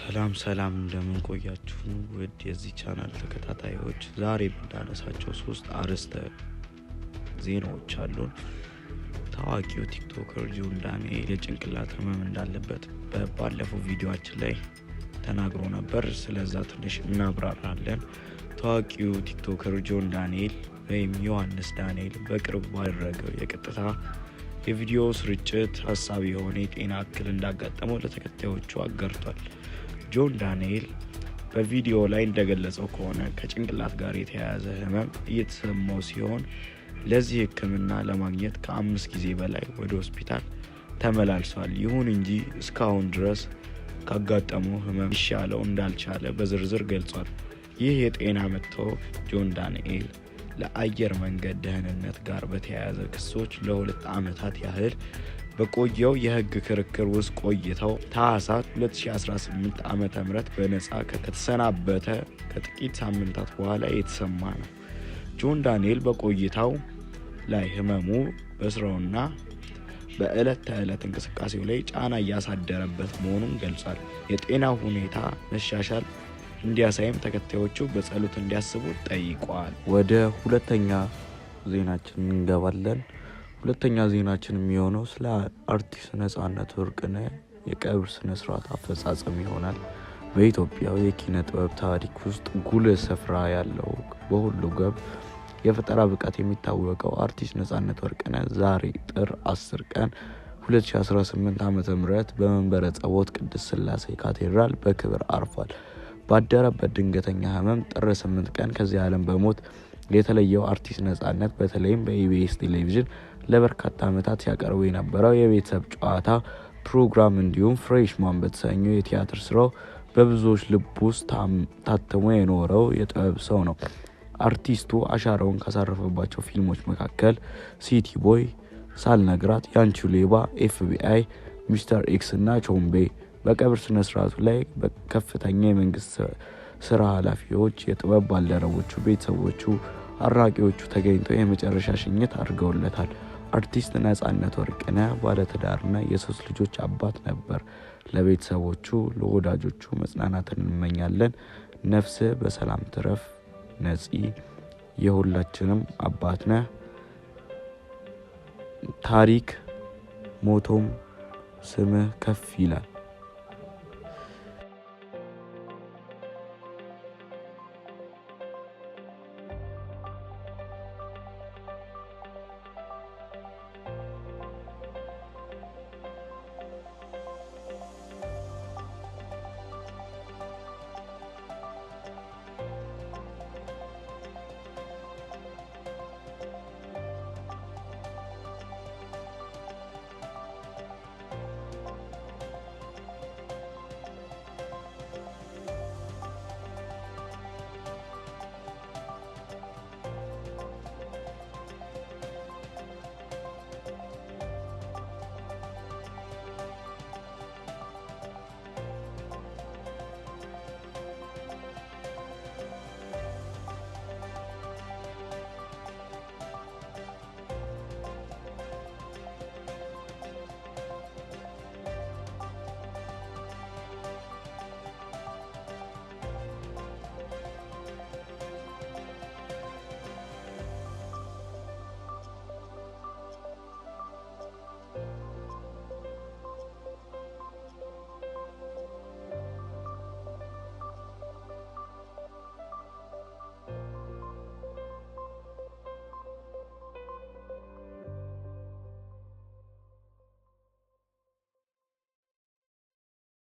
ሰላም እንደምን ቆያችሁ ውድ የዚህ ቻናል ተከታታዮች። ዛሬ ብናነሳቸው 3 አርዕስተ ዜናዎች አሉን። ታዋቂው ቲክቶከር ጆን ዳንኤል የጭንቅላት ህመም እንዳለበት ባለፈው ቪዲዮአችን ላይ ተናግሮ ነበር። ስለዛ ትንሽ እናብራራለን። ታዋቂው ቲክቶከር ጆን ዳንኤል ወይም ዮሐንስ ዳንኤል በቅርብ ባደረገው የቀጥታ የቪዲዮ ስርጭት ሀሳቢ የሆነ የጤና እክል እንዳጋጠመው ለተከታዮቹ አጋርቷል። ጆን ዳንኤል በቪዲዮ ላይ እንደገለጸው ከሆነ ከጭንቅላት ጋር የተያያዘ ህመም እየተሰማው ሲሆን ለዚህ ህክምና ለማግኘት ከ5 ጊዜ በላይ ወደ ሆስፒታል ተመላልሷል። ይሁን እንጂ እስካሁን ድረስ ካጋጠመው ህመም ሊሻለው እንዳልቻለ በዝርዝር ገልጿል። ይህ የጤና መጥተው ጆን ዳንኤል ለአየር መንገድ ደህንነት ጋር በተያያዘ ክሶች ለ2 ዓመታት ያህል በቆየው የህግ ክርክር ውስጥ ቆይተው ታህሳስ 2018 ዓ.ም በነፃ ከተሰናበተ ከጥቂት ሳምንታት በኋላ የተሰማ ነው። ጆን ዳንኤል በቆይታው ላይ ህመሙ በስራውና በዕለት ተዕለት እንቅስቃሴው ላይ ጫና እያሳደረበት መሆኑን ገልጿል። የጤናው ሁኔታ መሻሻል እንዲያሳይም ተከታዮቹ በጸሎት እንዲያስቡ ጠይቋል። ወደ ሁለተኛ ዜናችን እንገባለን። ሁለተኛ ዜናችን የሚሆነው ስለ አርቲስት ነጻነት ወርቅነህ የቀብር ስነ ስርዓት አፈጻጸም ይሆናል። በኢትዮጵያ የኪነ ጥበብ ታሪክ ውስጥ ጉልህ ስፍራ ያለው በሁሉ ገብ የፈጠራ ብቃት የሚታወቀው አርቲስት ነጻነት ወርቅነህ ዛሬ ጥር 10 ቀን 2018 ዓ.ም በመንበረ ጸባዖት ቅድስት ሥላሴ ካቴድራል በክብር አርፏል። ባደረበት ድንገተኛ ህመም ጥር 8 ቀን ከዚህ ዓለም በሞት የተለየው አርቲስት ነጻነት በተለይም በኢቢኤስ ቴሌቪዥን ለበርካታ ዓመታት ሲያቀርቡ የነበረው የቤተሰብ ጨዋታ ፕሮግራም እንዲሁም ፍሬሽማን በተሰኘው የቲያትር ስራው በብዙዎች ልብ ውስጥ ታትሞ የኖረው የጥበብ ሰው ነው። አርቲስቱ አሻራውን ካሳረፈባቸው ፊልሞች መካከል ሲቲ ቦይ፣ ሳልነግራት፣ ያንቺው ሌባ፣ ኤፍቢአይ፣ ሚስተር ኤክስ እና ቾምቤ። በቀብር ስነ ስርዓቱ ላይ በከፍተኛ የመንግስት ስራ ኃላፊዎች፣ የጥበብ ባልደረቦቹ፣ ቤተሰቦቹ፣ አድናቂዎቹ ተገኝተው የመጨረሻ ሽኝት አድርገውለታል። አርቲስት ነጻነት ወርቅነህ ባለትዳርና የ3 ልጆች አባት ነበር። ለቤተሰቦቹ ለወዳጆቹ መጽናናትን እንመኛለን። ነፍስህ በሰላም ትረፍ ነፂ፣ የሁላችንም አባት ነህ። ታሪክ ሞቶም ስምህ ከፍ ይላል።